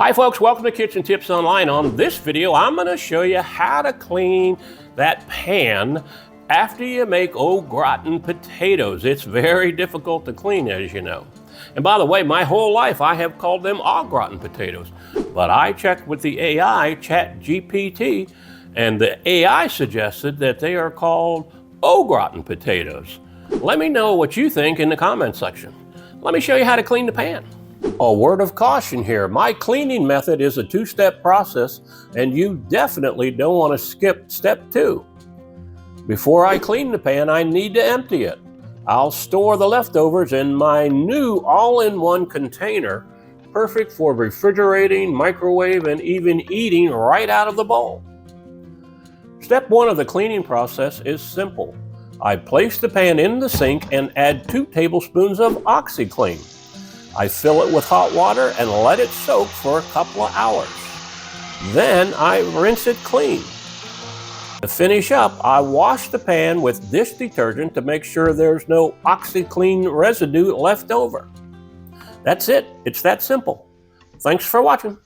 Hi folks, welcome to Kitchen Tips Online. On this video, I'm going to show you how to clean that pan after you make au gratin potatoes. It's very difficult to clean, as you know. And by the way, my whole life I have called them au gratin potatoes. But I checked with the AI, ChatGPT, and the AI suggested that they are called au gratin potatoes. Let me know what you think in the comment section. Let me show you how to clean the pan. A word of caution here, my cleaning method is a two-step process and you definitely don't want to skip step 2. Before I clean the pan, I need to empty it. I'll store the leftovers in my new all-in-one container, perfect for refrigerating, microwave, and even eating right out of the bowl. Step 1 of the cleaning process is simple. I place the pan in the sink and add 2 tablespoons of OxiClean. I fill it with hot water and let it soak for a couple of hours. Then I rinse it clean. To finish up, I wash the pan with dish detergent to make sure there's no OxiClean residue left over. That's it. It's that simple. Thanks for watching.